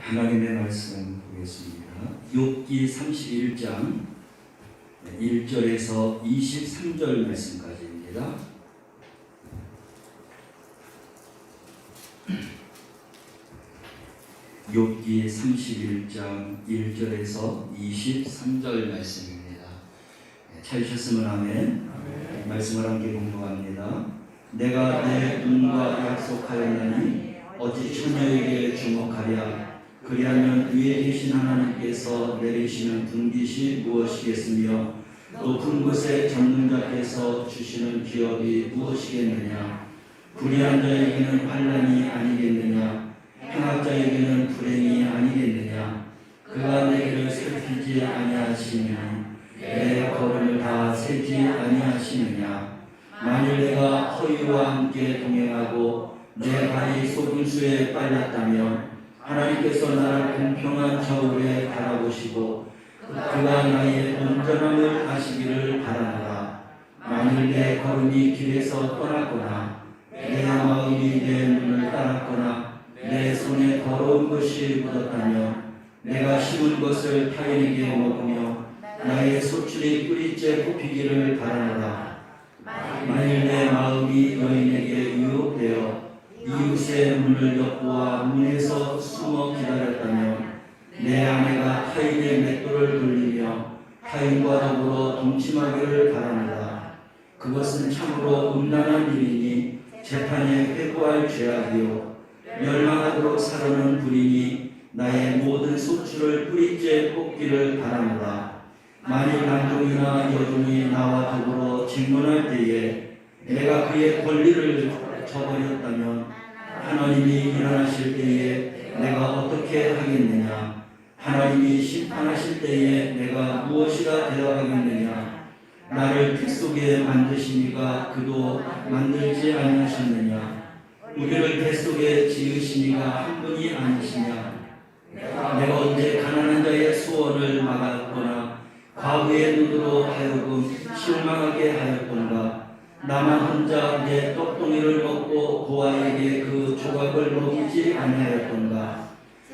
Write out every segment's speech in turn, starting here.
하나님의 말씀 보겠습니다. 욥기 31장 1절에서 23절 말씀까지입니다. 욥기 31장 1절에서 23절 말씀입니다. 찾으셨으면 아멘. 말씀을 함께 공부합니다. 내가 내 눈과 약속하였나니 어찌 처녀에게 주목하랴. 그리하면 위에 계신 하나님께서 내리시는 분깃이 무엇이겠으며 높은 곳에 잡는 자께서 주시는 기업이 무엇이겠느냐. 불의한 자에게는 환난이 아니겠느냐. 행악자에게는 불행이 아니겠느냐. 그가 내게를 살피지 아니하시느니 내 걸음을 다 세지 아니하시느냐. 만일 내가 허위와 함께 동행하고 내 발이 소금수에 빨렸다면 하나님께서 나를 공평한 저울에 달아보시고 그가 나의 온전함을 아시기를 바라노라. 만일 내 걸음이 길에서 떠났거나 내 마음이 내 눈을 따랐거나 내 손에 더러운 것이 묻었다면 내가 심은 것을 타인에게 먹으며 나의 소출이 뿌리째 뽑히기를 바라노라. 만일 내 마음이 여인에게 유혹되어 이웃의 문을 엿보아 문에서 숨어 기다렸다면 내 아내가 타인의 맷돌을 돌리며 타인과 더불어 동침하기를 바랍니다. 그것은 참으로 음란한 일이니 재판에 회고할 죄악이요 멸망하도록 사르는 불이니 나의 모든 소출을 뿌리째 뽑기를 바랍니다. 만일 남종이나 여종이 나와 더불어 쟁론할 때에 내가 그의 권리를 저버렸다면 하나님이 일어나실 때에 내가 어떻게 하겠느냐. 하나님이 심판하실 때에 내가 무엇이라 대답하겠느냐. 나를 피 속에 만드시니가 그도 만들지 아니하셨느냐. 우리를 배 속에 지으시니가 한 분이 아니시냐. 내가 언제 가난한 자의 소원을 막았거나 과부의 눈으로 하여금 실망하게 하였던가. 나만 혼자 내 떡덩이를 먹고 고아에게 그 조각을 먹이지 아니하였던가.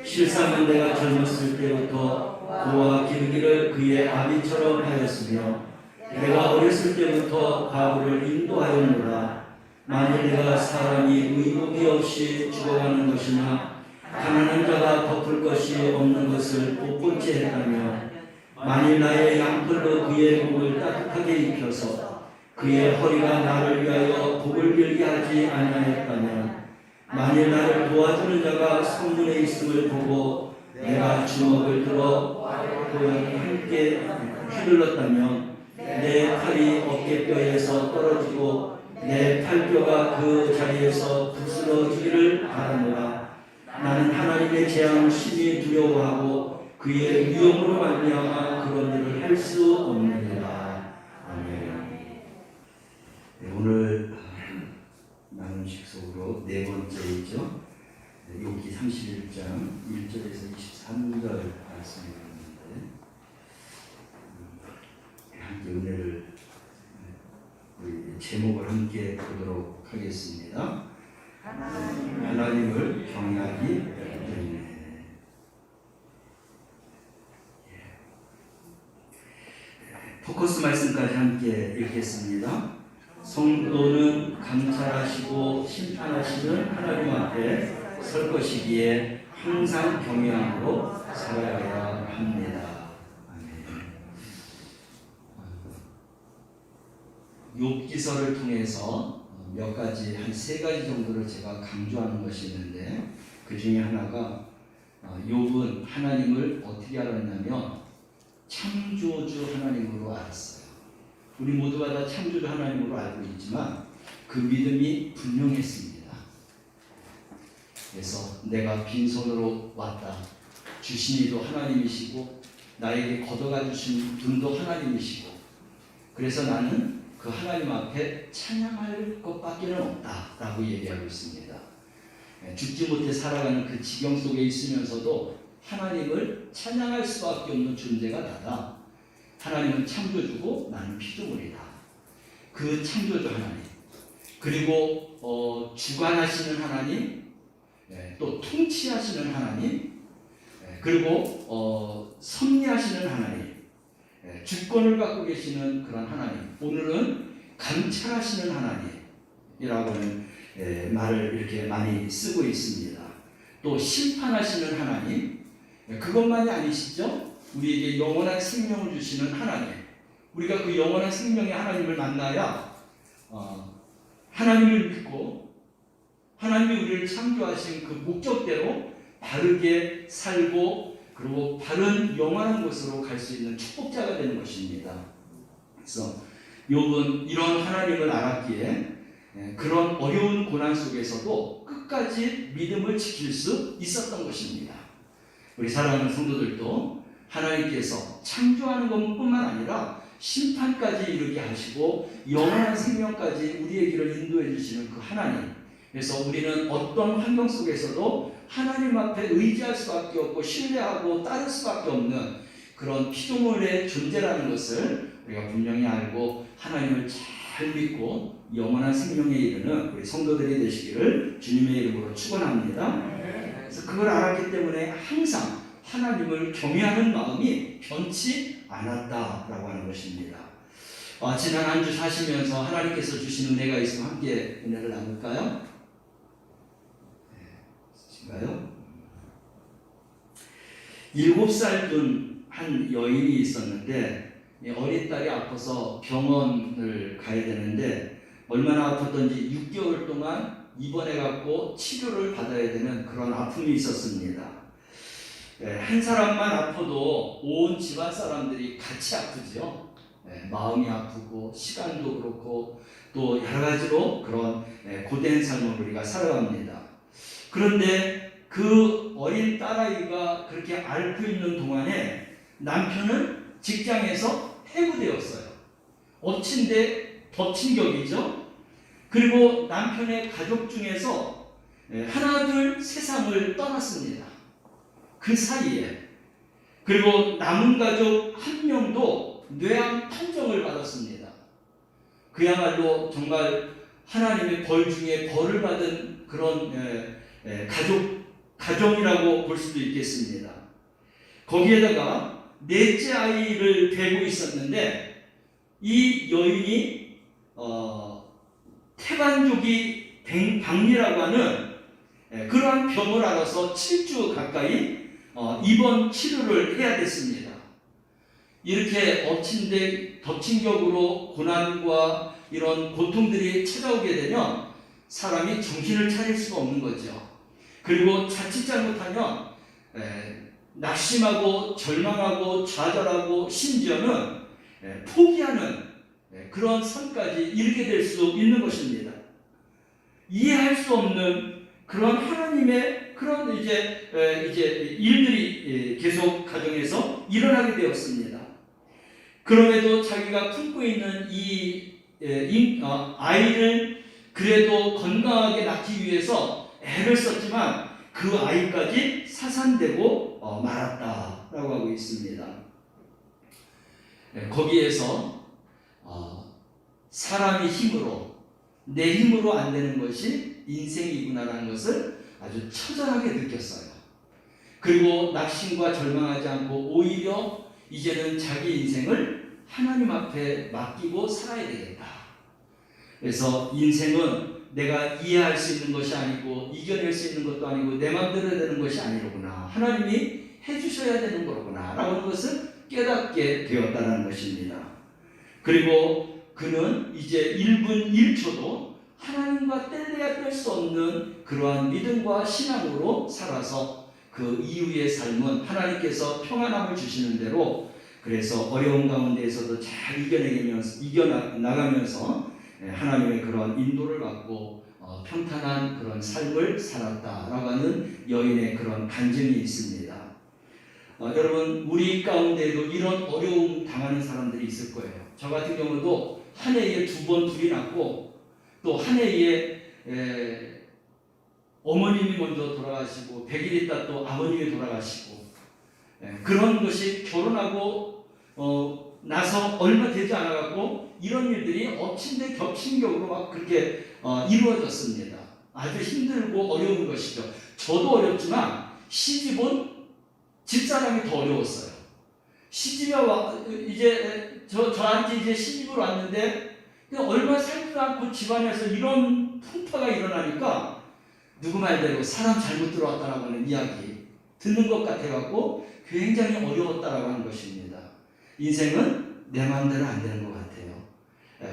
실상은 내가 젊었을 때부터 고아 기르기를 그의 아비처럼 하였으며 내가 어렸을 때부터 과부를 인도하였노라. 만일 내가 사람이 의복이 없이 죽어가는 것이나 가난한 자가 덮을 것이 없는 것을 못 본 채 했다면 만일 나의 양털로 그의 목을 따뜻하게 입혀서 그의 허리가 나를 위하여 복을 빌게 하지 아니하였다면 만일 나를 도와주는 자가 성문에 있음을 보고 내가 주먹을 들어 함께 휘둘렀다면 내 팔이 어깨뼈에서 떨어지고 내 팔뼈가 그 자리에서 부스러지기를 바라노라. 나는 하나님의 재앙을 심히 두려워하고 그의 위험으로 말미암아 그런 일을 할 수 없느니라. 아멘. 오늘 나눔식 속으로 네 번째이죠. 욥기 31장 1절에서 23절 말씀이었는데 함께 은혜를 우리 제목을 함께 보도록 하겠습니다. 하나님을 경외하기 때문에. 포커스 말씀까지 함께 읽겠습니다. 성도는 감찰하시고 심판하시는 하나님 앞에 설 것이기에 항상 경외함으로 살아가야 합니다. 욥기서를 통해서 몇 가지, 한 세 가지 정도를 제가 강조하는 것이 있는데 그 중에 하나가 욥은 하나님을 어떻게 알았냐면 창조주 하나님으로 알았어요. 우리 모두가 다 창조주 하나님으로 알고 있지만 그 믿음이 분명했습니다. 그래서 내가 빈손으로 왔다. 주신 이도 하나님이시고 나에게 걷어가 주신 분도 하나님이시고 그래서 나는 그 하나님 앞에 찬양할 것밖에는 없다라고 얘기하고 있습니다. 죽지 못해 살아가는 그 지경 속에 있으면서도 하나님을 찬양할 수밖에 없는 존재가 나다. 하나님은 창조주고 나는 피조물이다. 그 창조주 하나님 그리고 주관하시는 하나님 또 통치하시는 하나님 그리고 섭리하시는 하나님, 주권을 갖고 계시는 그런 하나님, 오늘은 감찰하시는 하나님이라고 하는 말을 이렇게 많이 쓰고 있습니다. 또 심판하시는 하나님, 그것만이 아니시죠? 우리에게 영원한 생명을 주시는 하나님, 우리가 그 영원한 생명의 하나님을 만나야 하나님을 믿고 하나님이 우리를 창조하신 그 목적대로 바르게 살고 그리고 바른 영원한 곳으로 갈 수 있는 축복자가 되는 것입니다. 그래서 욥은 이런 하나님을 알았기에 그런 어려운 고난 속에서도 끝까지 믿음을 지킬 수 있었던 것입니다. 우리 사랑하는 성도들도 하나님께서 창조하는 것뿐만 아니라 심판까지 이르게 하시고 영원한 생명까지 우리의 길을 인도해 주시는 그 하나님, 그래서 우리는 어떤 환경 속에서도 하나님 앞에 의지할 수밖에 없고 신뢰하고 따를 수밖에 없는 그런 피조물의 존재라는 것을 우리가 분명히 알고 하나님을 잘 믿고 영원한 생명에 이르는 우리 성도들이 되시기를 주님의 이름으로 축원합니다. 그래서 그걸 알았기 때문에 항상 하나님을 경외하는 마음이 변치 않았다라고 하는 것입니다. 지난 한 주 사시면서 하나님께서 주신 은혜가 있으면 함께 은혜를 나눌까요? 있으신가요? 7살 둔 한 여인이 있었는데 어린 딸이 아파서 병원을 가야 되는데 얼마나 아팠던지 6개월 동안 입원해갖고 치료를 받아야 되는 그런 아픔이 있었습니다. 한 사람만 아파도 온 집안 사람들이 같이 아프죠. 마음이 아프고 시간도 그렇고 또 여러 가지로 그런 고된 삶을 우리가 살아갑니다. 그런데 그 어린 딸아이가 그렇게 앓고 있는 동안에 남편은 직장에서 해고되었어요. 엎친 데 덮친 격이죠. 그리고 남편의 가족 중에서 하나둘 세상을 떠났습니다. 그 사이에. 그리고 남은 가족 한 명도 뇌암 판정을 받았습니다. 그야말로 정말 하나님의 벌 중에 벌을 받은 그런 가정이라고 볼 수도 있겠습니다. 거기에다가 넷째 아이를 배고 있었는데 이 여인이 태반족이 박리라고 하는 그러한 병을 알아서 7주 가까이 입원 치료를 해야 됐습니다. 이렇게 엎친 데 덮친 격으로 고난과 이런 고통들이 찾아오게 되면 사람이 정신을 차릴 수가 없는 거죠. 그리고 자칫 잘못하면 낙심하고 절망하고 좌절하고 심지어는 포기하는 그런 선까지 이르게 될 수 있는 것입니다. 이해할 수 없는 그런 하나님의 그런 이제 일들이 계속 가정에서 일어나게 되었습니다. 그럼에도 자기가 품고 있는 이 아이를 그래도 건강하게 낳기 위해서 애를 썼지만 그 아이까지 사산되고 말았다라고 하고 있습니다. 거기에서 사람의 힘으로 내 힘으로 안 되는 것이 인생이구나라는 것을 아주 처절하게 느꼈어요. 그리고 낙심과 절망하지 않고 오히려 이제는 자기 인생을 하나님 앞에 맡기고 살아야 되겠다. 그래서 인생은 내가 이해할 수 있는 것이 아니고 이겨낼 수 있는 것도 아니고 내 마음대로 되는 것이 아니로구나. 하나님이 해주셔야 되는 거구나 라는 것을 깨닫게 되었다는 것입니다. 그리고 그는 이제 1분 1초도 하나님과 뗄래야 뗄 수 없는 그러한 믿음과 신앙으로 살아서 그 이후의 삶은 하나님께서 평안함을 주시는 대로 그래서 어려운 가운데에서도 잘 이겨나가면서 하나님의 그런 인도를 받고 평탄한 그런 삶을 살았다라고 하는 여인의 그런 간증이 있습니다. 여러분 우리 가운데에도 이런 어려움 당하는 사람들이 있을 거예요. 저 같은 경우도 한 해에 2번 둘이 낳고 또 한 해에 어머님이 먼저 돌아가시고 100일 있다 또 아버님이 돌아가시고 그런 것이 결혼하고 나서 얼마 되지 않아갖고 이런 일들이 엎친 데 겹친 격으로 막 그렇게 이루어졌습니다. 아주 힘들고 어려운 것이죠. 저도 어렵지만 시집은 집사람이 더 어려웠어요. 이제 저한테 이제 시집으로 왔는데 얼마 살지도 않고 집안에서 이런 풍파가 일어나니까 누구 말대로 사람 잘못 들어왔다라고 하는 이야기 듣는 것 같아갖고 굉장히 어려웠다라고 하는 것입니다. 인생은 내 마음대로 안 되는 것 같아요.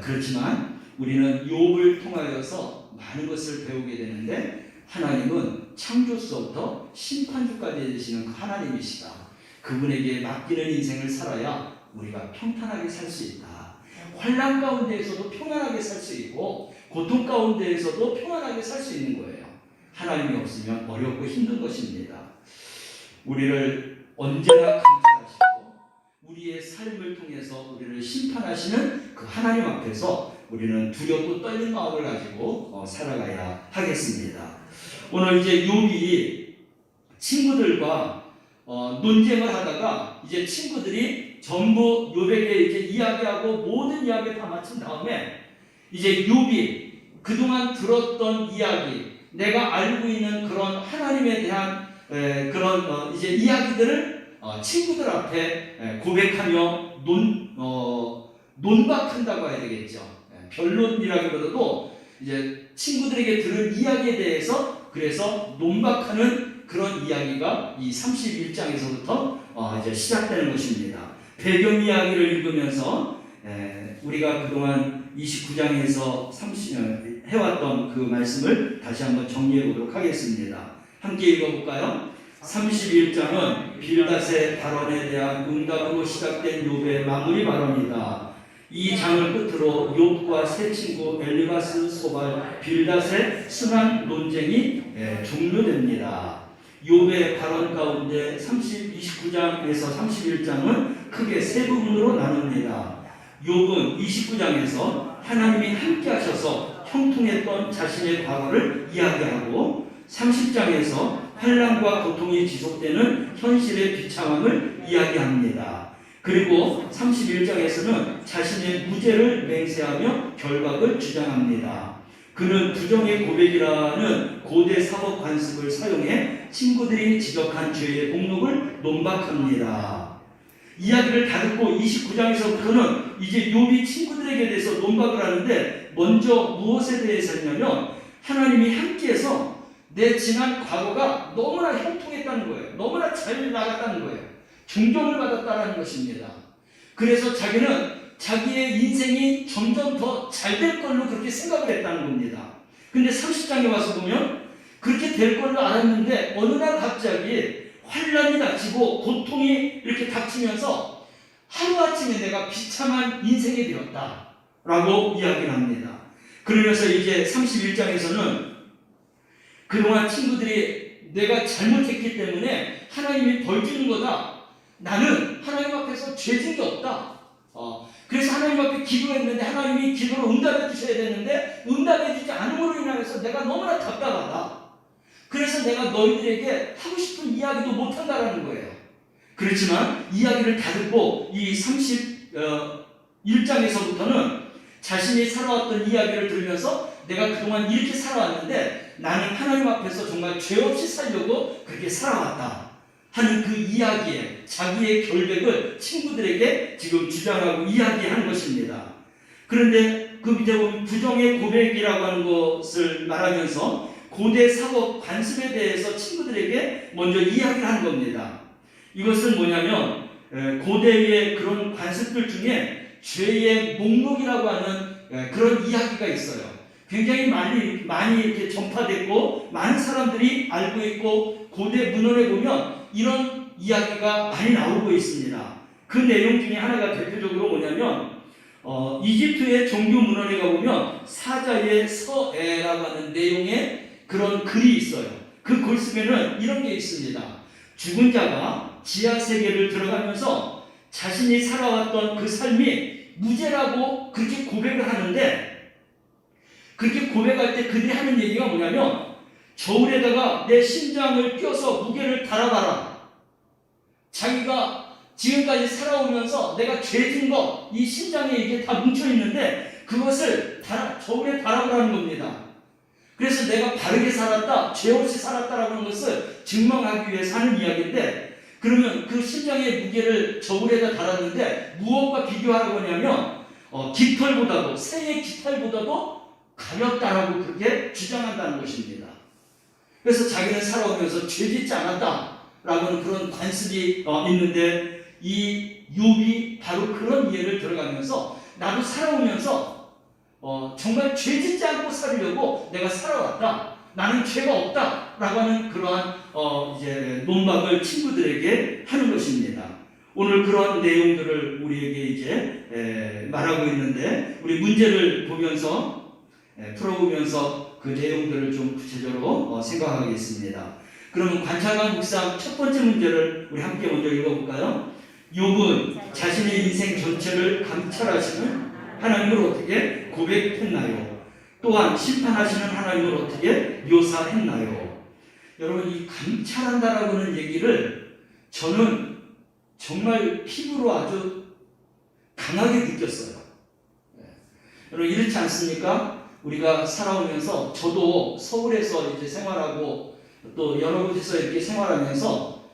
그렇지만 우리는 욥을 통하여서 많은 것을 배우게 되는데 하나님은 창조서부터 심판주까지 되시는 그 하나님이시다. 그분에게 맡기는 인생을 살아야 우리가 평탄하게 살 수 있다. 환난 가운데에서도 평안하게 살 수 있고 고통 가운데에서도 평안하게 살 수 있는 거예요. 하나님이 없으면 어렵고 힘든 것입니다. 우리를 언제나 감사하시고 우리의 삶을 통해서 우리를 심판하시는 그 하나님 앞에서 우리는 두렵고 떨린 마음을 가지고 살아가야 하겠습니다. 오늘 이제 욥이 친구들과 논쟁을 하다가 이제 친구들이 전부 욥에게 이제 이야기하고 모든 이야기를 다 마친 다음에 이제 욥이 그동안 들었던 이야기, 내가 알고 있는 그런 하나님에 대한 그런 이제 이야기들을 친구들 앞에 고백하며 논박한다고 해야 되겠죠. 변론이라기보다도 이제 친구들에게 들은 이야기에 대해서 그래서 논박하는 그런 이야기가 이 31장에서부터 이제 시작되는 것입니다. 배경 이야기를 읽으면서 우리가 그동안 29장에서 해왔던 그 말씀을 다시 한번 정리해 보도록 하겠습니다. 함께 읽어볼까요? 31장은 빌닷의 발언에 대한 응답으로 시작된 욥의 마무리 발언이다. 이 장을 끝으로 욥과 세 친구 엘리바스, 소발, 빌닷의 순환 논쟁이 종료됩니다. 욥의 발언 가운데 29장에서 31장은 크게 세 부분으로 나눕니다. 욥은 29장에서 하나님이 함께 하셔서 형통했던 자신의 과거를 이야기하고 30장에서 환난과 고통이 지속되는 현실의 비참함을 이야기합니다. 그리고 31장에서는 자신의 무죄를 맹세하며 결박을 주장합니다. 그는 부정의 고백이라는 고대 사법 관습을 사용해 친구들이 지적한 죄의 목록을 논박합니다. 이야기를 다 듣고 29장에서부터는 이제 욥이 친구들에게 대해서 논박을 하는데 먼저 무엇에 대해서 했냐면 하나님이 함께해서 내 지난 과거가 너무나 형통했다는 거예요. 너무나 잘 나갔다는 거예요. 존경을 받았다는 것입니다. 그래서 자기는 자기의 인생이 점점 더 잘 될 걸로 그렇게 생각을 했다는 겁니다. 근데 30장에 와서 보면 그렇게 될 걸로 알았는데 어느 날 갑자기 환난이 닥치고 고통이 이렇게 닥치면서 하루아침에 내가 비참한 인생이 되었다 라고 이야기를 합니다. 그러면서 이제 31장에서는 그동안 친구들이 내가 잘못했기 때문에 하나님이 벌 주는 거다. 나는 하나님 앞에서 죄진 게 없다. 그래서 하나님 앞에 기도했는데 하나님이 기도로 응답해 주셔야 되는데 응답해 주지 않음으로 인해서 내가 너무나 답답하다. 그래서 내가 너희들에게 하고 싶은 이야기도 못한다라는 거예요. 그렇지만 이야기를 다 듣고 이 31장에서부터는 자신이 살아왔던 이야기를 들으면서 내가 그동안 이렇게 살아왔는데 나는 하나님 앞에서 정말 죄 없이 살려고 그렇게 살아왔다 하는 그 이야기에 자기의 결백을 친구들에게 지금 주장하고 이야기하는 것입니다. 그런데 그 밑에 보면 부정의 고백이라고 하는 것을 말하면서 고대 사법 관습에 대해서 친구들에게 먼저 이야기를 하는 겁니다. 이것은 뭐냐면 고대의 그런 관습들 중에 죄의 목록이라고 하는 그런 이야기가 있어요. 굉장히 많이 이렇게 전파됐고 많은 사람들이 알고 있고 고대 문헌에 보면 이런 이야기가 많이 나오고 있습니다. 그 내용 중에 하나가 대표적으로 뭐냐면 이집트의 종교 문헌에 가보면 사자의 서에라고 하는 내용의 그런 글이 있어요. 그 글쓰기에는 이런 게 있습니다. 죽은 자가 지하 세계를 들어가면서 자신이 살아왔던 그 삶이 무죄라고 그렇게 고백을 하는데 그렇게 고백할 때 그들이 하는 얘기가 뭐냐면 저울에다가 내 심장을 껴서 무게를 달아봐라. 자기가 지금까지 살아오면서 내가 죄진 거 이 심장에 이게 다 뭉쳐있는데 그것을 저울에 달아보라는 겁니다. 그래서 내가 바르게 살았다, 죄 없이 살았다라는 것을 증명하기 위해서 하는 이야기인데 그러면 그 심장의 무게를 저울에다 달았는데 무엇과 비교하라고 하냐면 깃털보다도 새의 깃털보다도 가볍다라고 그렇게 주장한다는 것입니다. 그래서 자기는 살아오면서 죄짓지 않았다라고는 그런 관습이 있는데 이 욥이 바로 그런 이해를 들어가면서 나도 살아오면서 정말 죄짓지 않고 살려고 내가 살아왔다. 나는 죄가 없다라고 하는 그러한 이제 논박을 친구들에게 하는 것입니다. 오늘 그런 내용들을 우리에게 이제 말하고 있는데 우리 문제를 보면서 풀어보면서 그 내용들을 좀 구체적으로 생각하겠습니다. 그러면 관찰과 묵상 첫 번째 문제를 우리 함께 먼저 읽어볼까요? 욥은 자신의 인생 전체를 감찰하시는 하나님을 어떻게 고백했나요? 또한 심판하시는 하나님을 어떻게 묘사했나요? 여러분, 이 감찰한다라고 하는 얘기를 저는 정말 피부로 아주 강하게 느꼈어요. 여러분, 이렇지 않습니까? 우리가 살아오면서 저도 서울에서 이제 생활하고 또 여러 곳에서 이렇게 생활하면서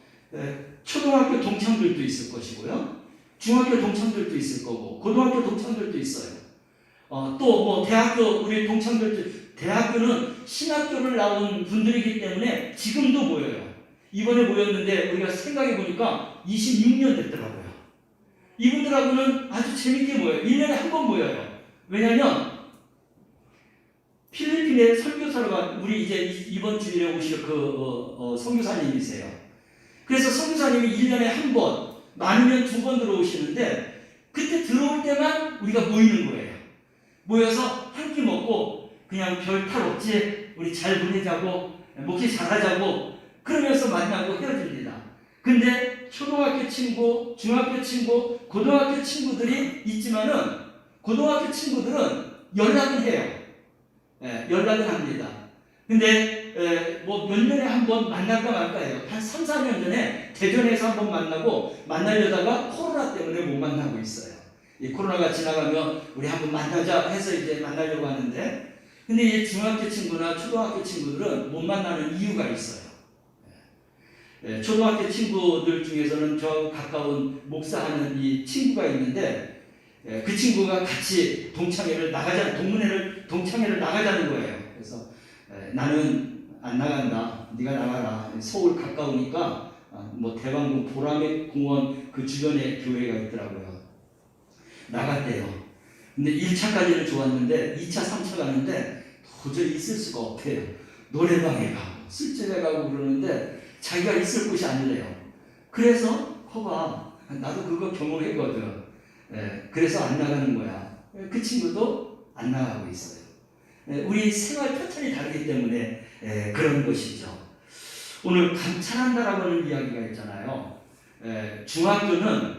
초등학교 동창들도 있을 것이고요. 중학교 동창들도 있을 거고 고등학교 동창들도 있어요. 또 뭐 대학교 우리 동창들도 대학교는 신학교를 나온 분들이기 때문에 지금도 모여요. 이번에 모였는데 우리가 생각해 보니까 26년 됐더라고요. 이분들하고는 아주 재밌게 모여요. 1년에 한 번 모여요. 왜냐하면 필리핀에 설교사로 간 우리 이제 이번 주일에 오실 그 선교사님이세요. 그래서 선교사님이 1년에 한 번, 많으면 2번 들어오시는데 그때 들어올 때만 우리가 모이는 거예요. 모여서 한 끼 먹고 그냥 별 탈 없지 우리 잘 보내자고 목회 잘하자고 그러면서 만나고 헤어집니다. 근데 초등학교 친구, 중학교 친구, 고등학교 친구들이 있지만은 고등학교 친구들은 연락은 해요. 연락은 합니다. 근데 뭐 몇 년에 한 번 만날까 말까 해요. 한 3, 4년 전에 대전에서 한 번 만나고 만나려다가 코로나 때문에 못 만나고 있어요. 이 코로나가 지나가면 우리 한번 만나자 해서 이제 만나려고 하는데 근데 이 중학교 친구나 초등학교 친구들은 못 만나는 이유가 있어요. 초등학교 친구들 중에서는 저 가까운 목사하는 이 친구가 있는데 그 친구가 같이 동창회를 나가자는 거예요. 그래서 나는 안 나간다. 네가 나가라. 서울 가까우니까 뭐 대방동 보라매 공원 그 주변에 교회가 있더라고요. 나갔대요. 근데 1차까지는 좋았는데 2차, 3차 가는데 도저히 있을 수가 없대요. 노래방에 가고 술집에 가고 그러는데 자기가 있을 곳이 아니래요. 그래서 커봐. 나도 그거 경험했거든. 그래서 안 나가는 거야. 그 친구도 안 나가고 있어요. 우리 생활 패턴이 다르기 때문에 그런 것이죠. 오늘 감찰한다라고 하는 이야기가 있잖아요. 중학교는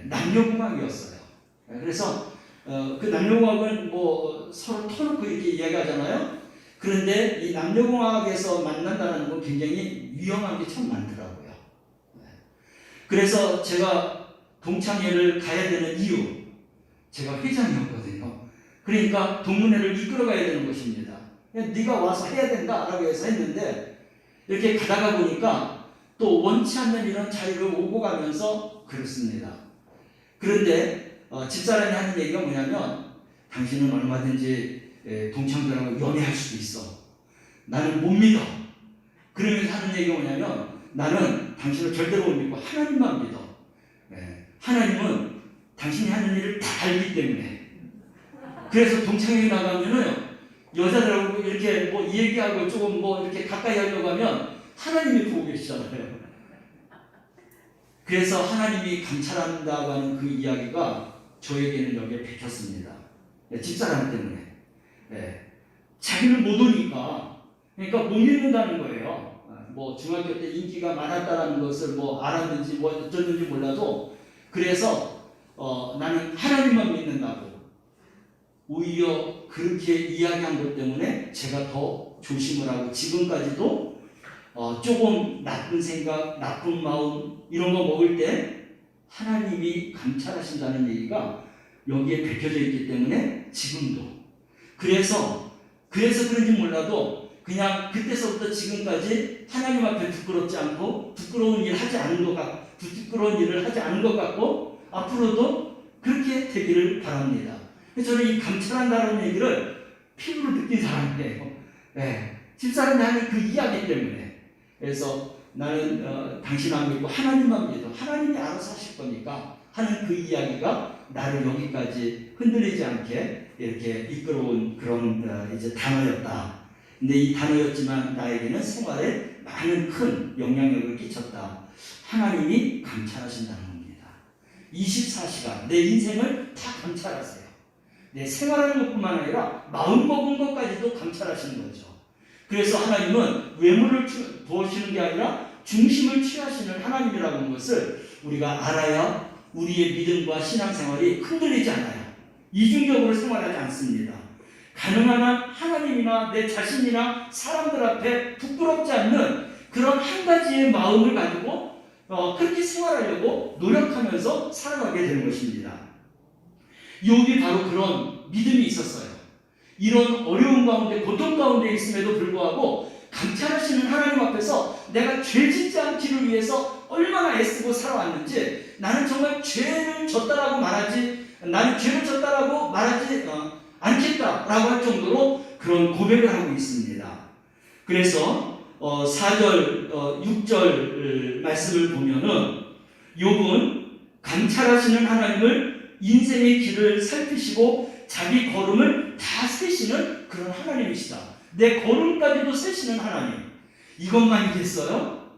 남녀공학이었어요. 그래서 그 남녀공학은 뭐 서로 터놓고 이렇게 이야기하잖아요. 그런데 이 남녀공학에서 만난다는 건 굉장히 위험한 게 참 많더라고요. 그래서 제가 동창회를 가야 되는 이유, 제가 회장이었거든요. 그러니까 동문회를 이끌어 가야 되는 것입니다. 그냥 네가 와서 해야 된다라고 해서 했는데 이렇게 가다가 보니까 또 원치 않는 이런 자리를 오고 가면서 그렇습니다. 그런데 집사람이 하는 얘기가 뭐냐면 당신은 얼마든지 동창들하고 연애할 수도 있어. 나는 못 믿어. 그러면서 하는 얘기가 뭐냐면 나는 당신을 절대로 못 믿고 하나님만 믿어. 하나님은 당신이 하는 일을 다 알기 때문에. 그래서 동창회에 나가면은 여자들하고 이렇게 뭐 얘기하고 조금 뭐 이렇게 가까이 하려고 하면 하나님이 보고 계시잖아요. 그래서 하나님이 감찰한다고 하는 그 이야기가 저에게는 여기에 베꼈습니다. 집사람 때문에. 자기를 못 오니까, 그러니까 못 믿는다는 거예요. 뭐 중학교 때 인기가 많았다는 것을 뭐 알았는지 뭐 어쩌는지 몰라도 그래서 나는 하나님만 믿는다고 오히려 그렇게 이야기한 것 때문에 제가 더 조심을 하고 지금까지도 조금 나쁜 생각, 나쁜 마음 이런 거 먹을 때 하나님이 감찰하신다는 얘기가 여기에 베껴져 있기 때문에 지금도 그래서 그런지 몰라도 그냥 그때서부터 지금까지 하나님 앞에 부끄럽지 않고 부끄러운 일을 하지 않은 것 같고 앞으로도 그렇게 되기를 바랍니다. 저는 이 감찰한다는 얘기를 피부로 느낀 사람이에요. 네. 집사람이 하는 그 이야기 때문에. 그래서 나는 당신 안 믿고 하나님만 믿어. 하나님이 알아서 하실 거니까 하는 그 이야기가 나를 여기까지 흔들리지 않게 이렇게 이끌어온 그런 이제 단어였다. 근데 이 단어였지만 나에게는 생활에 많은 큰 영향력을 끼쳤다. 하나님이 감찰하신다는 겁니다. 24시간 내 인생을 다 감찰하세요. 내 생활하는 것뿐만 아니라 마음먹은 것까지도 감찰하시는 거죠. 그래서 하나님은 외모를 보시는 게 아니라 중심을 취하시는 하나님이라고 하는 것을 우리가 알아야 우리의 믿음과 신앙생활이 흔들리지 않아요. 이중적으로 생활하지 않습니다. 가능한 한 하나님이나 내 자신이나 사람들 앞에 부끄럽지 않는 그런 한 가지의 마음을 가지고 그렇게 생활하려고 노력하면서 살아가게 되는 것입니다. 욥이 바로 그런 믿음이 있었어요. 이런 어려운 가운데 고통 가운데 있음에도 불구하고 감찰하시는 하나님 앞에서 내가 죄 짓지 않기를 위해서 얼마나 애쓰고 살아왔는지 나는 정말 죄를 졌다라고 말하지 않겠다라고 할 정도로 그런 고백을 하고 있습니다. 그래서 4절, 6절 말씀을 보면은 욥은 감찰하시는 하나님을 인생의 길을 살피시고 자기 걸음을 다 세시는 그런 하나님이시다. 내 걸음까지도 세시는 하나님. 이것만이겠어요?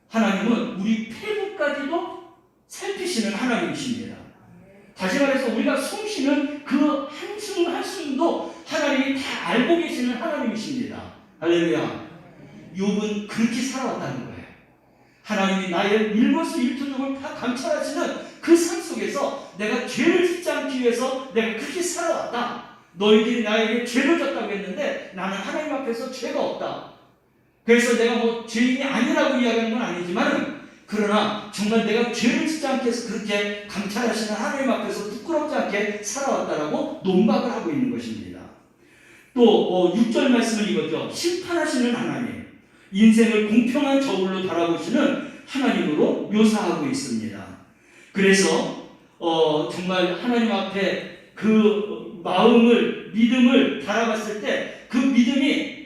하나님은 우리 폐부까지도 살피시는 하나님이십니다. 다시 말해서 우리가 숨쉬는 그 한숨 한숨도 하나님이 다 알고 계시는 하나님이십니다. 할렐루야. 욥은 그렇게 살아왔다는 거예요. 하나님이 나의 일거수일투족을 다 감찰하시는 그 삶 속에서 내가 죄를 짓지 않기 위해서 내가 그렇게 살아왔다. 너희들이 나에게 죄를 졌다고 했는데 나는 하나님 앞에서 죄가 없다. 그래서 내가 죄인이 아니라고 이야기하는 건 아니지만 그러나 정말 내가 죄를 짓지 않게 해서 그렇게 감찰하시는 하나님 앞에서 부끄럽지 않게 살아왔다라고 논박을 하고 있는 것입니다. 또 6절 말씀을 이거죠. 심판하시는 하나님, 인생을 공평한 저울로 바라보시는 하나님으로 묘사하고 있습니다. 그래서 정말 하나님 앞에 그 마음을, 믿음을 달아봤을 때 그 믿음이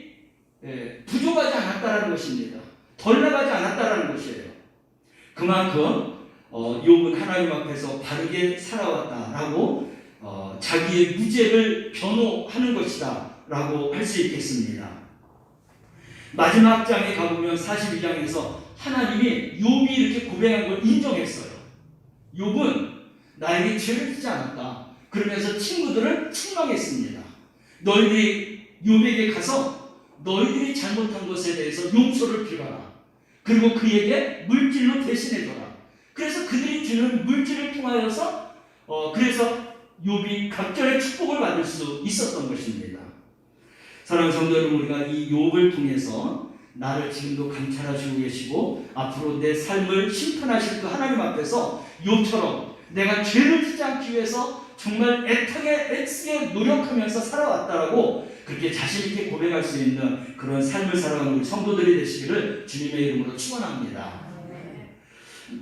부족하지 않았다라는 것입니다. 덜 나가지 않았다라는 것이에요. 그만큼 욥은 하나님 앞에서 바르게 살아왔다라고 자기의 무죄를 변호하는 것이다 라고 할 수 있겠습니다. 마지막 장에 가보면 42장에서 하나님이 욥이 이렇게 고백한 걸 인정했어요. 욥은 나에게 죄를 짓지 않았다. 그러면서 친구들을 책망했습니다. 너희들이 욥에게 가서 너희들이 잘못한 것에 대해서 용서를 빌어라. 그리고 그에게 물질로 대신해줘라. 그래서 그들이 주는 물질을 통하여서 그래서 욥이 각절의 축복을 받을 수 있었던 것입니다. 사랑하는 성도 여러분, 우리가 이 욥을 통해서 나를 지금도 감찰하시고 계시고 앞으로 내 삶을 심판하실 그 하나님 앞에서 욥처럼 내가 죄를 짓지 않기 위해서 정말 애쓰게 노력하면서 살아왔다라고 그렇게 자신있게 고백할 수 있는 그런 삶을 살아가는 우리 성도들이 되시기를 주님의 이름으로 축원합니다.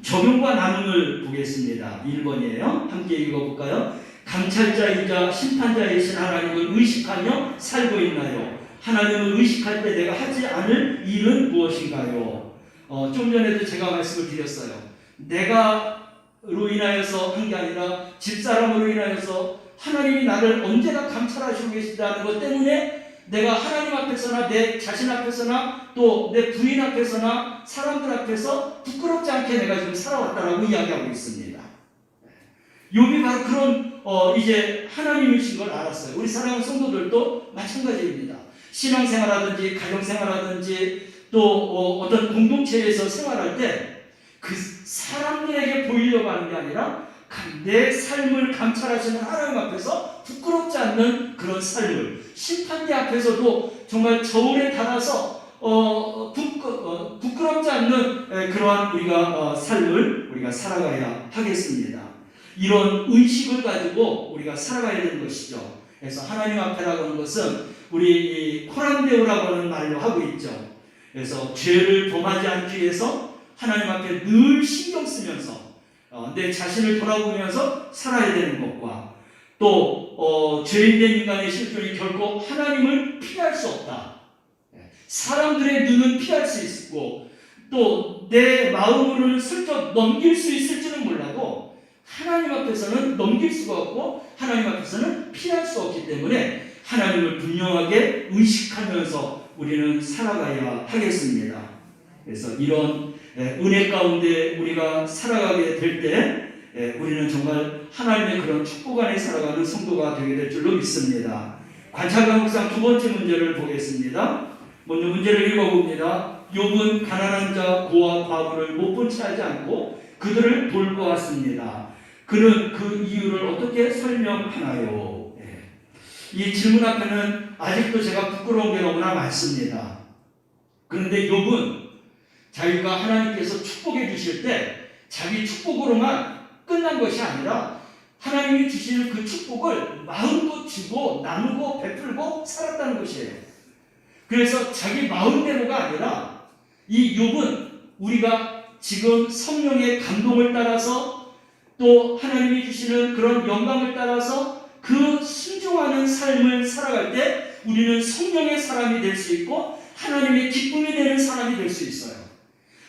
적용과 나눔을 보겠습니다. 1번이에요. 함께 읽어볼까요? 감찰자이자 심판자이신 하나님을 의식하며 살고 있나요? 하나님을 의식할 때 내가 하지 않을 일은 무엇인가요? 좀 전에도 제가 말씀을 드렸어요. 내가로 인하여서 한 게 아니라 집사람으로 인하여서 하나님이 나를 언제나 감찰하시고 계시다는 것 때문에 내가 하나님 앞에서나 내 자신 앞에서나 또 내 부인 앞에서나 사람들 앞에서 부끄럽지 않게 내가 지금 살아왔다라고 이야기하고 있습니다. 욥이 바로 그런 이제 하나님이신 걸 알았어요. 우리 사랑하는 성도들도 마찬가지입니다. 신앙생활하든지 가정생활하든지 또 어떤 공동체에서 생활할 때 그 사람들에게 보이려고 하는 게 아니라 내 삶을 감찰하시는 하나님 앞에서 부끄럽지 않는 그런 삶을, 심판대 앞에서도 정말 저울에 달아서 부끄럽지 않는 그러한 우리가 삶을 우리가 살아가야 하겠습니다. 이런 의식을 가지고 우리가 살아가야 되는 것이죠. 그래서 하나님 앞에라고 하는 것은 우리 코란데오라고 하는 말로 하고 있죠. 그래서 죄를 범하지 않기 위해서 하나님 앞에 늘 신경 쓰면서 내 자신을 돌아보면서 살아야 되는 것과 또 죄인된 인간의 실존이 결코 하나님을 피할 수 없다. 사람들의 눈은 피할 수 있고 또 내 마음으로는 슬쩍 넘길 수 있을지는 몰라도 하나님 앞에서는 넘길 수가 없고 하나님 앞에서는 피할 수 없기 때문에 하나님을 분명하게 의식하면서 우리는 살아가야 하겠습니다. 그래서 이런 은혜 가운데 우리가 살아가게 될 때 우리는 정말 하나님의 그런 축복 안에 살아가는 성도가 되게 될 줄로 믿습니다. 관찰 과목상 두 번째 문제를 보겠습니다. 먼저 문제를 읽어봅니다. 욥은 가난한 자 고아 과부를 못 본 채 하지 않고 그들을 돌보 왔습니다. 그는 그 이유를 어떻게 설명하나요? 이 질문 앞에는 아직도 제가 부끄러운 게 너무나 많습니다. 그런데 욥은 자기가 하나님께서 축복해 주실 때 자기 축복으로만 끝난 것이 아니라 하나님이 주시는 그 축복을 마음껏 주고 나누고 베풀고 살았다는 것이에요. 그래서 자기 마음대로가 아니라 이 욥은 우리가 지금 성령의 감동을 따라서 또 하나님이 주시는 그런 영광을 따라서 그 순종하는 삶을 살아갈 때 우리는 성령의 사람이 될 수 있고 하나님의 기쁨이 되는 사람이 될 수 있어요.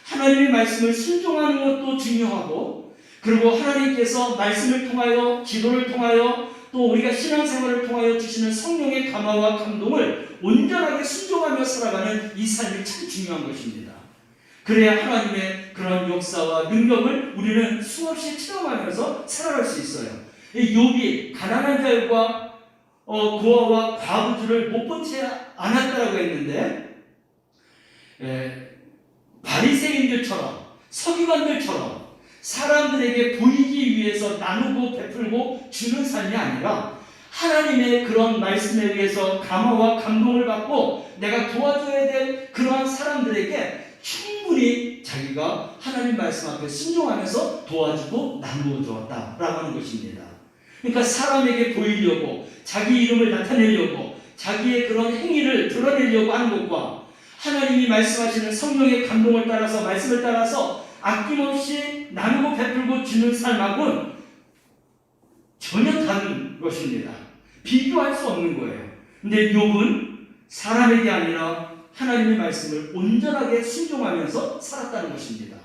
하나님의 말씀을 순종하는 것도 중요하고 그리고 하나님께서 말씀을 통하여 기도를 통하여 또 우리가 신앙생활을 통하여 주시는 성령의 감화와 감동을 온전하게 순종하며 살아가는 이 삶이 참 중요한 것입니다. 그래야 하나님의 그런 역사와 능력을 우리는 수없이 체험하면서 살아갈 수 있어요. 욥이 가난한 자들과 고아와 과부들을 못 본 채 않았다라고 했는데 바리새인들처럼 서기관들처럼 사람들에게 보이기 위해서 나누고 베풀고 주는 삶이 아니라 하나님의 그런 말씀에 의해서 감화와 감동을 받고 내가 도와줘야 될 그러한 사람들에게 충분히 자기가 하나님 말씀 앞에 순종하면서 도와주고 나누어 주었다라고 하는 것입니다. 그러니까 사람에게 보이려고 자기 이름을 나타내려고 자기의 그런 행위를 드러내려고 하는 것과 하나님이 말씀하시는 성령의 감동을 따라서 말씀을 따라서 아낌없이 나누고 베풀고 주는 삶하고는 전혀 다른 것입니다. 비교할 수 없는 거예요. 근데 욥은 사람에게 아니라 하나님의 말씀을 온전하게 순종하면서 살았다는 것입니다.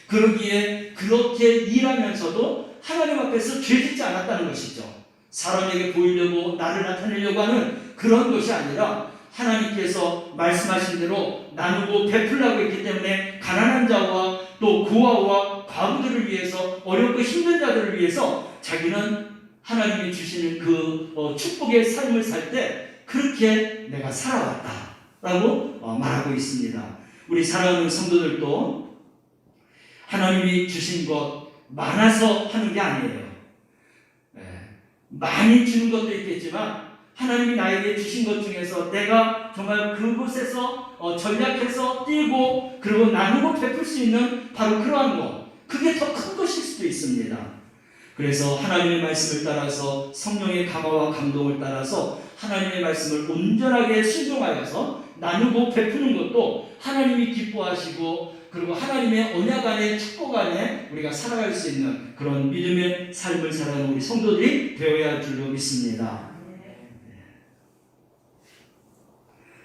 그러기에 그렇게 일하면서도 하나님 앞에서 죄짓지 않았다는 것이죠. 사람에게 보이려고 나를 나타내려고 하는 그런 것이 아니라 하나님께서 말씀하신 대로 나누고 베풀라고 했기 때문에 가난한 자와 또 고아와 과부들을 위해서 어렵고 힘든 자들을 위해서 자기는 하나님이 주시는 그 축복의 삶을 살 때 그렇게 내가 살아왔다라고 말하고 있습니다. 우리 사랑하는 성도들도 하나님이 주신 것 많아서 하는 게 아니에요. 많이 주는 것도 있겠지만 하나님이 나에게 주신 것 중에서 내가 정말 그곳에서 전략해서 뛰고 그리고 나누고 베풀 수 있는 바로 그러한 것, 그게 더 큰 것일 수도 있습니다. 그래서 하나님의 말씀을 따라서 성령의 감화와 감동을 따라서 하나님의 말씀을 온전하게 순종하여서 나누고 베푸는 것도 하나님이 기뻐하시고 그리고 하나님의 언약 안에 축복 안에 우리가 살아갈 수 있는 그런 믿음의 삶을 살아가는 우리 성도들이 되어야 할 줄로 믿습니다.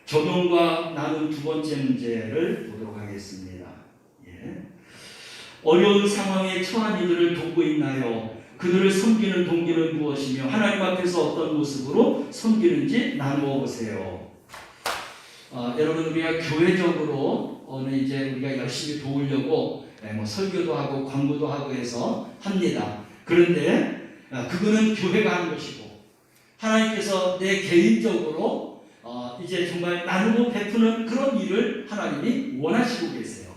적용과 나눈 두 번째 문제를 보도록 하겠습니다. 어려운 상황에 처한 이들을 돕고 있나요? 그들을 섬기는 동기는 무엇이며 하나님 앞에서 어떤 모습으로 섬기는지 나누어 보세요. 여러분 우리가 교회적으로 이제 우리가 열심히 도우려고 설교도 하고 광고도 하고 해서 합니다. 그런데 그거는 교회가 하는 것이고 하나님께서 내 개인적으로 이제 정말 나누고 베푸는 그런 일을 하나님이 원하시고 계세요.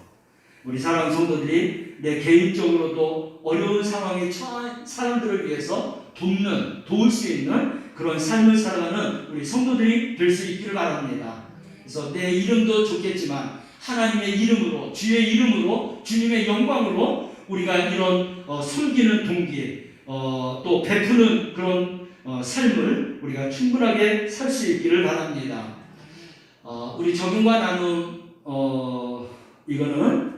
우리 사랑하는 성도들이 내 개인적으로도 어려운 상황에 처한 사람들을 위해서 도울 수 있는 그런 삶을 살아가는 우리 성도들이 될 수 있기를 바랍니다. 그래서 내 이름도 좋겠지만 하나님의 이름으로 주의 이름으로 주님의 영광으로 우리가 이런 섬기는 동기 또 베푸는 그런 삶을 우리가 충분하게 살 수 있기를 바랍니다. 우리 적용과 나눔 이거는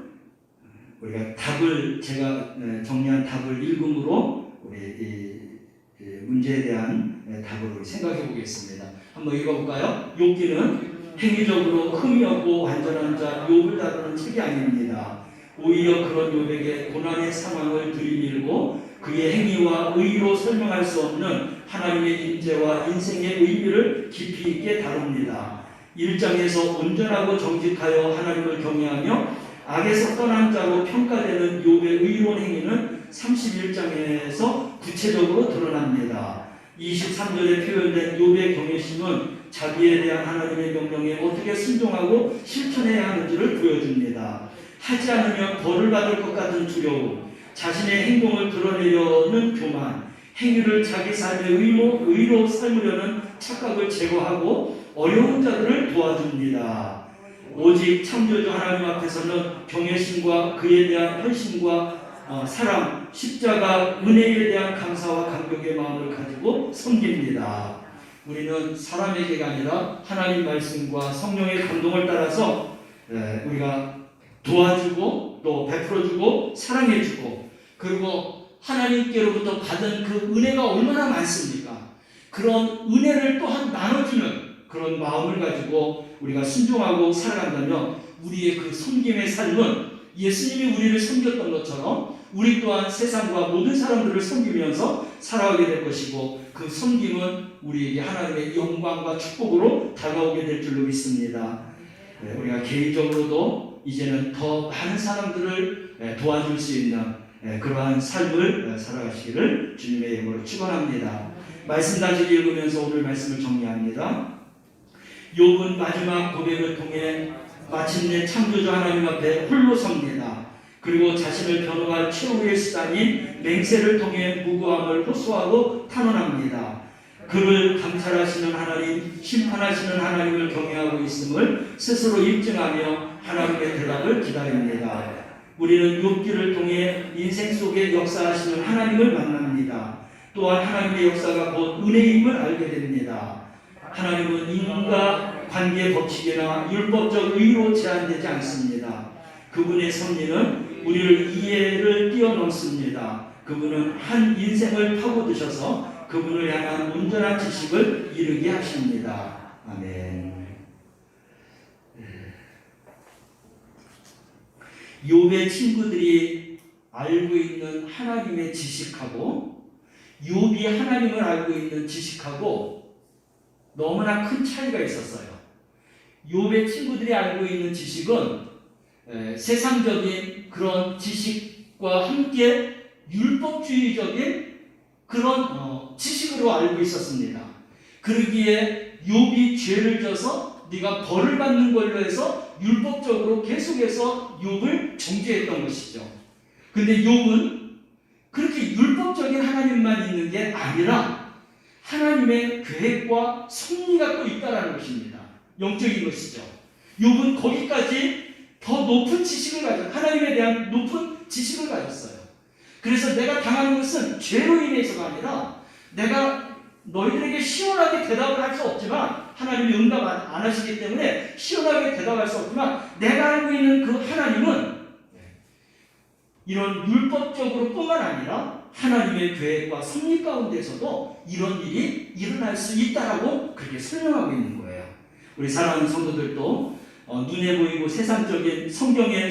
우리가 답을 제가 정리한 답을 읽음으로 우리 이 문제에 대한 답을 생각해 보겠습니다. 한번 읽어볼까요? 욥기는 행위적으로 흠이 없고 완전한 자 욥을 다루는 책이 아닙니다. 오히려 그런 욥에게 고난의 상황을 들이밀고 그의 행위와 의로 설명할 수 없는 하나님의 인재와 인생의 의미를 깊이 있게 다룹니다. 1장에서 온전하고 정직하여 하나님을 경외하며 악에서 떠난 자로 평가되는 욥의 의로운 행위는 31장에서 구체적으로 드러납니다. 23절에 표현된 욥의 경외심은 자기에 대한 하나님의 명령에 어떻게 순종하고 실천해야 하는지를 보여줍니다. 하지 않으면 벌을 받을 것 같은 두려움, 자신의 행동을 드러내려는 교만, 행위를 자기 삶의 의로 삶으려는 착각을 제거하고 어려운 자들을 도와줍니다. 오직 창조주 하나님 앞에서는 경외심과 그에 대한 헌신과 사랑, 십자가, 은혜에 대한 감사와 감격의 마음을 가지고 섬깁니다. 우리는 사람에게가 아니라 하나님 말씀과 성령의 감동을 따라서 우리가 도와주고 또 베풀어주고 사랑해주고 그리고 하나님께로부터 받은 그 은혜가 얼마나 많습니까? 그런 은혜를 또한 나눠주는 그런 마음을 가지고 우리가 순종하고 살아간다면 우리의 그 섬김의 삶은 예수님이 우리를 섬겼던 것처럼 우리 또한 세상과 모든 사람들을 섬기면서 살아가게 될 것이고 그 섬김은 우리에게 하나님의 영광과 축복으로 다가오게 될 줄로 믿습니다. 우리가 개인적으로도 이제는 더 많은 사람들을 도와줄 수 있는 그러한 삶을 살아가시기를 주님의 이름으로 축원합니다. 말씀 다시 읽으면서 오늘 말씀을 정리합니다. 욥은 마지막 고백을 통해 마침내 창조주 하나님 앞에 홀로 섭니다. 그리고 자신을 변호할 최후의 수단인 맹세를 통해 무고함을 호소하고 탄원합니다. 그를 감찰하시는 하나님, 심판하시는 하나님을 경외하고 있음을 스스로 입증하며 하나님의 대답을 기다립니다. 우리는 욥기를 통해 인생 속에 역사하시는 하나님을 만납니다. 또한 하나님의 역사가 곧 은혜임을 알게 됩니다. 하나님은 인과 관계 법칙이나 율법적 의로 제한되지 않습니다. 그분의 섭리는 우리를 이해를 뛰어넘습니다. 그분은 한 인생을 파고드셔서 그분을 향한 온전한 지식을 이루게 하십니다. 아멘. 욥의 친구들이 알고 있는 하나님의 지식하고 욥이 하나님을 알고 있는 지식하고 너무나 큰 차이가 있었어요. 욥의 친구들이 알고 있는 지식은 세상적인 그런 지식과 함께 율법주의적인 그런 지식으로 알고 있었습니다. 그러기에 욥이 죄를 져서 네가 벌을 받는 걸로 해서 율법적으로 계속해서 욥을 정죄했던 것이죠. 근데 욥은 그렇게 율법적인 하나님만 있는 게 아니라 하나님의 계획과 섭리가 또 있다는 것입니다. 영적인 것이죠. 욥은 거기까지 더 높은 지식을 가졌어요. 하나님에 대한 높은 지식을 가졌어요. 그래서 내가 당하는 것은 죄로 인해서가 아니라 내가 너희들에게 시원하게 대답을 할 수 없지만 하나님이 응답 안 하시기 때문에 시원하게 대답할 수 없지만 내가 알고 있는 그 하나님은 이런 율법적으로 뿐만 아니라 하나님의 계획과 섭리 가운데서도 이런 일이 일어날 수 있다라고 그렇게 설명하고 있는 거예요. 우리 사랑하는 성도들도 눈에 보이고 세상적인 성경에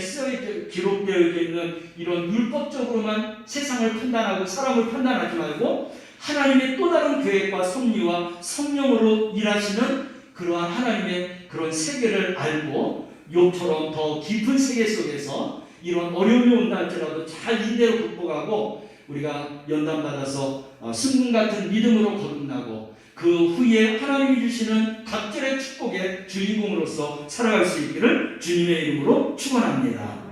기록되어 있는 이런 율법적으로만 세상을 판단하고 사람을 판단하지 말고 하나님의 또 다른 계획과 섭리와 성령으로 일하시는 그러한 하나님의 그런 세계를 알고 욥처럼 더 깊은 세계 속에서 이런 어려움이 온다 할지라도 잘 이대로 극복하고 우리가 연단받아서 승분 같은 믿음으로 거듭나고 그 후에 하나님이 주시는 각절의 축복의 주인공으로서 살아갈 수 있기를 주님의 이름으로 축원합니다.